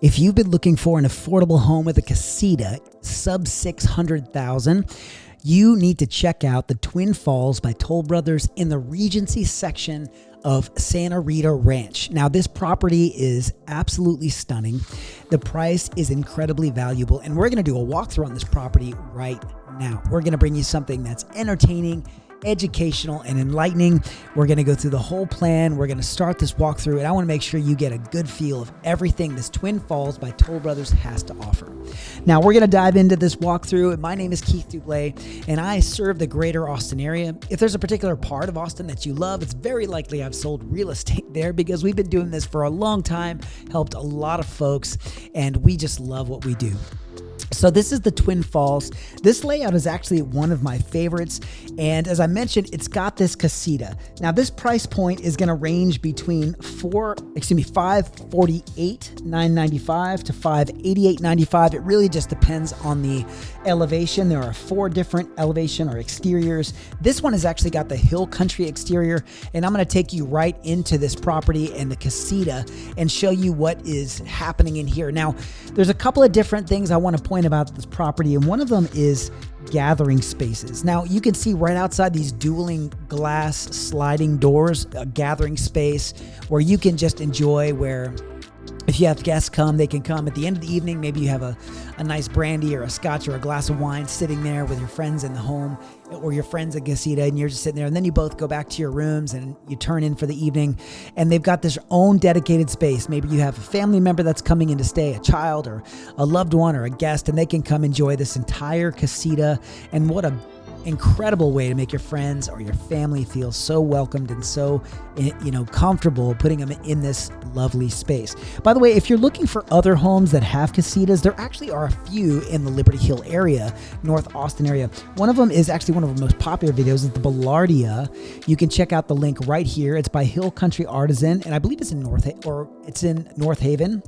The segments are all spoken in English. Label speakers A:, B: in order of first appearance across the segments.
A: If you've been looking for an affordable home with a casita sub 600,000, you need to check out the Twin Falls by Toll Brothers in the Regency section of Santa Rita Ranch. Now, this property is absolutely stunning. The price is incredibly valuable, and we're going to do a walkthrough on this property right now. We're going to bring you something that's entertaining, educational, and enlightening. We're going to go through the whole plan. We're going to start this walkthrough, and I want to make sure you get a good feel of everything this Twin Falls by Toll Brothers has to offer. Now, we're going to dive into this walkthrough. My name is Keith Dublé, and I serve the greater Austin area. If there's a particular part of Austin that you love, it's very likely I've sold real estate there because we've been doing this for a long time, helped a lot of folks, and we just love what we do. So this is the Twin Falls. This layout is actually one of my favorites. And as I mentioned, it's got this casita. Now this price point is going to range between $548,995 to $588,995. It really just depends on the elevation. There are 4 different elevation or exteriors. This one has actually got the hill country exterior. And I'm going to take you right into this property and the casita and show you what is happening in here. Now, there's a couple of different things I want to point about this property, and one of them is gathering spaces. Now you can see right outside these dueling glass sliding doors, a gathering space where you can just enjoy, where if you have guests come, they can come at the end of the evening. Maybe you have a nice brandy or a scotch or a glass of wine sitting there with your friends in the home, or your friends at Casita, and you're just sitting there, and then you both go back to your rooms and you turn in for the evening, and they've got this own dedicated space. Maybe you have a family member that's coming in to stay, a child or a loved one or a guest, and they can come enjoy this entire casita. And what a incredible way to make your friends or your family feel so welcomed and so, comfortable, putting them in this lovely space. By the way, if you're looking for other homes that have casitas, there actually are a few in the Liberty Hill area, North Austin area. One of them is actually one of our most popular videos, is the Ballardia. You can check out the link right here. It's by Hill Country Artisan, and I believe it's in North Haven.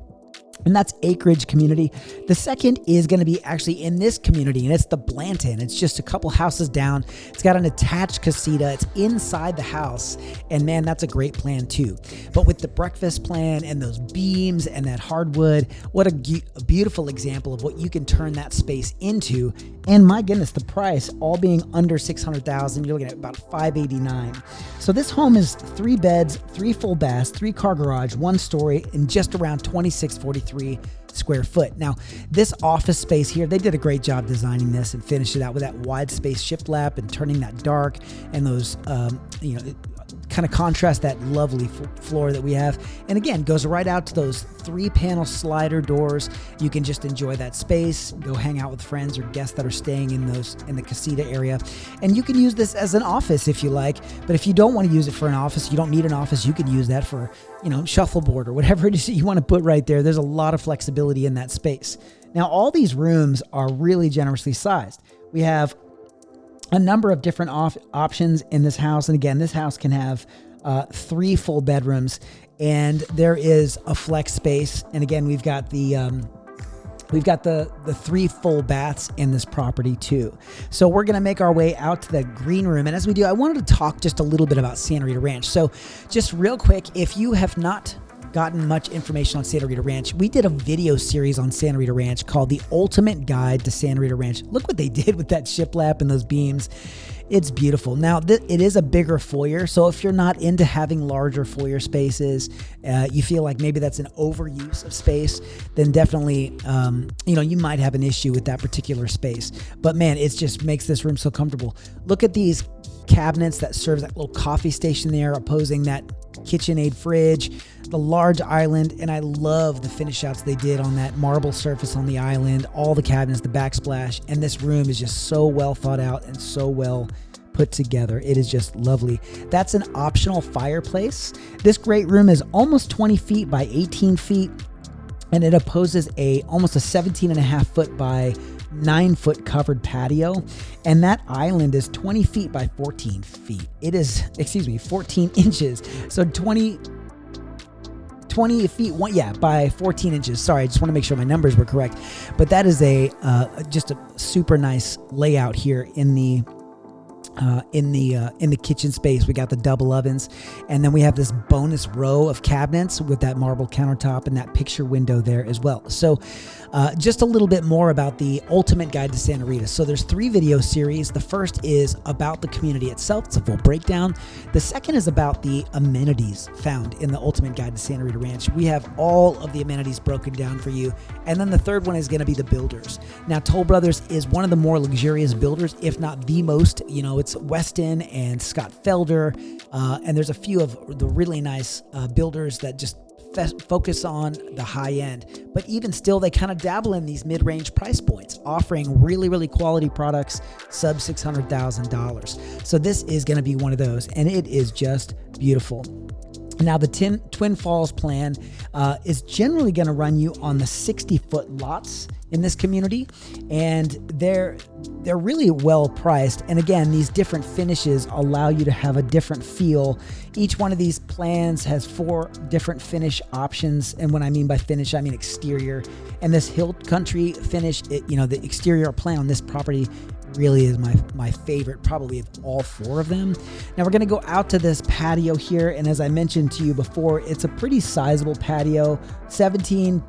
A: And that's acreage community. The second is going to be actually in this community, and it's the Blanton. It's just a couple houses down. It's got an attached casita. It's inside the house, and man, that's a great plan too. But with the breakfast plan and those beams and that hardwood, what a beautiful example of what you can turn that space into. And my goodness, the price, all being under $600,000, you're looking at about $589,000. So this home is 3 beds, 3 full baths, 3-car garage, 1 story, and just around 2643 square foot. Now, this office space here, they did a great job designing this and finished it out with that wide space shiplap and turning that dark and those, kind of contrast that lovely floor that we have. And again, goes right out to those 3-panel slider doors. You can just enjoy that space, go hang out with friends or guests that are staying in the casita area. And you can use this as an office if you like, but if you don't want to use it for an office, you don't need an office, you can use that for, shuffleboard or whatever it is that you want to put right there. There's a lot of flexibility in that space. Now, all these rooms are really generously sized. We have a number of different options in this house. And again, this house can have 3 full bedrooms, and there is a flex space. And again, we've got the 3 full baths in this property too. So we're going to make our way out to the green room. And as we do, I wanted to talk just a little bit about Santa Rita Ranch. So just real quick, if you have not gotten much information on Santa Rita Ranch, we did a video series on Santa Rita Ranch called The Ultimate Guide to Santa Rita Ranch. Look what they did with that shiplap and those beams. It's beautiful. Now, it is a bigger foyer, so if you're not into having larger foyer spaces, you feel like maybe that's an overuse of space, then definitely, you might have an issue with that particular space. But man, it just makes this room so comfortable. Look at these cabinets that serves that little coffee station there, opposing that KitchenAid fridge, the large island, and I love the finish outs they did on that marble surface on the island, all the cabinets, the backsplash, and this room is just so well thought out and so well put together. It is just lovely. That's an optional fireplace. This great room is almost 20 feet by 18 feet, and it opposes almost a 17.5 foot by 9 foot covered patio, and that island is 20 feet by 14 feet. It is, 14 inches. So 20 feet, by 14 inches. Sorry, I just want to make sure my numbers were correct. But that is just a super nice layout here in the in the kitchen space. We got the double ovens, and then we have this bonus row of cabinets with that marble countertop and that picture window there as well. So just a little bit more about the Ultimate Guide to Santa Rita. So there's 3 video series. The first is about the community itself. It's a full breakdown. The second is about the amenities found in the Ultimate Guide to Santa Rita Ranch. We have all of the amenities broken down for you. And then the third one is going to be the builders. Now, Toll Brothers is one of the more luxurious builders, if not the most. You know, it's Weston and Scott Felder, and there's a few of the really nice builders that just focus on the high end, but even still they kind of dabble in these mid-range price points, offering really quality products sub $600,000. So this is going to be one of those, and it is just beautiful. Now, the Twin Falls plan is generally going to run you on the 60-foot lots in this community, and they're really well priced. And again, these different finishes allow you to have a different feel. Each one of these plans has 4 different finish options, and when I mean by finish, I mean exterior. And this hill country finish, the exterior plan on this property really is my favorite, probably of all 4 of them. Now we're going to go out to this patio here, and as I mentioned to you before, it's a pretty sizable patio, 17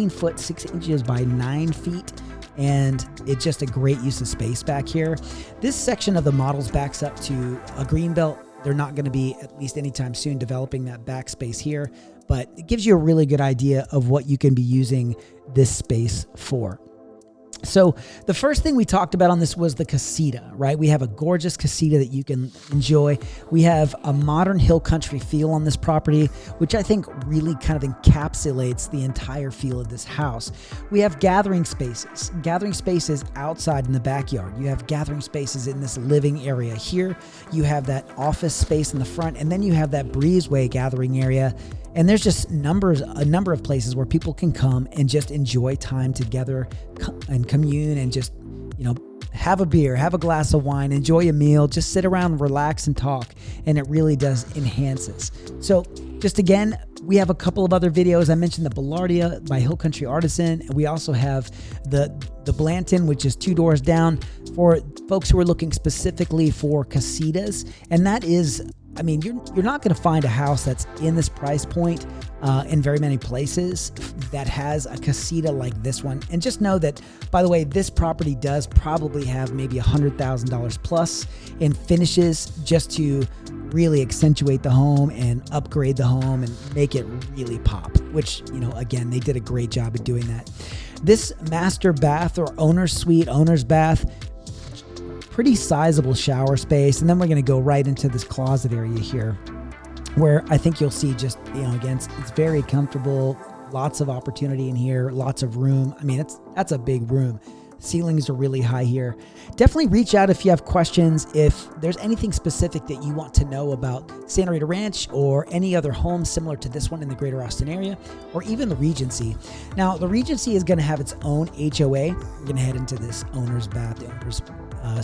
A: foot 6 inches by 9 feet, and it's just a great use of space back here. This section of the models backs up to a greenbelt. They're not going to be, at least anytime soon, developing that back space here, but it gives you a really good idea of what you can be using this space for. So the first thing we talked about on this was the casita, right? We have a gorgeous casita that you can enjoy. We have a modern hill country feel on this property, which I think really kind of encapsulates the entire feel of this house. We have gathering spaces outside in the backyard. You have gathering spaces in this living area here. You have that office space in the front, and then you have that breezeway gathering area. And there's just a number of places where people can come and just enjoy time together and commune and just, have a beer, have a glass of wine, enjoy a meal, just sit around, relax and talk. And it really does enhance this. So just again, we have a couple of other videos. I mentioned the Ballardia by Hill Country Artisan. We also have the Blanton, which is 2 doors down, for folks who are looking specifically for casitas. And that is, you're not going to find a house that's in this price point in very many places that has a casita like this one. And just know that, by the way, this property does probably have maybe $100,000 plus in finishes just to really accentuate the home and upgrade the home and make it really pop, which, again, they did a great job of doing that. This master bath or owner's suite, owner's bath, pretty sizable shower space. And then we're going to go right into this closet area here, where I think you'll see just, again, it's very comfortable, lots of opportunity in here, lots of room. That's a big room. Ceilings are really high here. Definitely reach out if you have questions. If there's anything specific that you want to know about Santa Rita Ranch or any other home similar to this one in the greater Austin area, or even the Regency. Now, the Regency is going to have its own HOA. We're going to head into this owner's bath, the owner's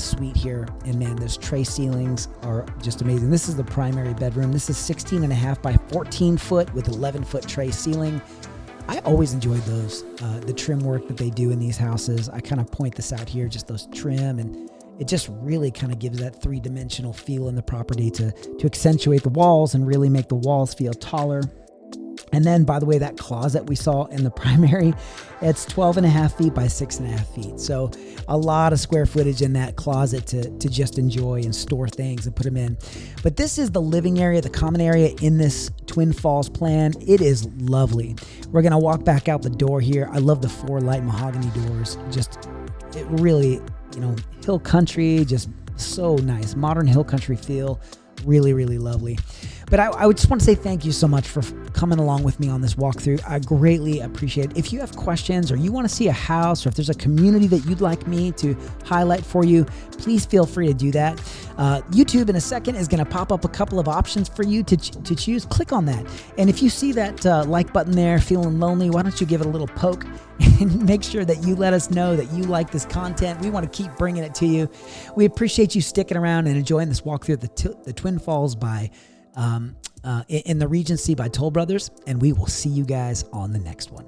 A: suite here. And man, those tray ceilings are just amazing. This is the primary bedroom. This is 16.5 by 14 foot with 11-foot tray ceiling. I always enjoyed those, the trim work that they do in these houses. I kind of point this out here, just those trim, and it just really kind of gives that 3-dimensional feel in the property to accentuate the walls and really make the walls feel taller. And then, by the way, that closet we saw in the primary, it's 12.5 feet by 6.5 feet. So a lot of square footage in that closet to just enjoy and store things and put them in. But this is the living area, the common area in this Twin Falls plan. It is lovely. We're going to walk back out the door here. I love the 4 light mahogany doors. Just, it really, hill country, just so nice. Modern hill country feel. Really lovely. But I would just want to say thank you so much for coming along with me on this walkthrough. I greatly appreciate it. If you have questions or you want to see a house, or if there's a community that you'd like me to highlight for you, please feel free to do that. YouTube in a second is going to pop up a couple of options for you to choose. Click on that. And if you see that like button there, feeling lonely, why don't you give it a little poke and make sure that you let us know that you like this content. We want to keep bringing it to you. We appreciate you sticking around and enjoying this walkthrough of the Twin Falls by in the Regency by Toll Brothers, and we will see you guys on the next one.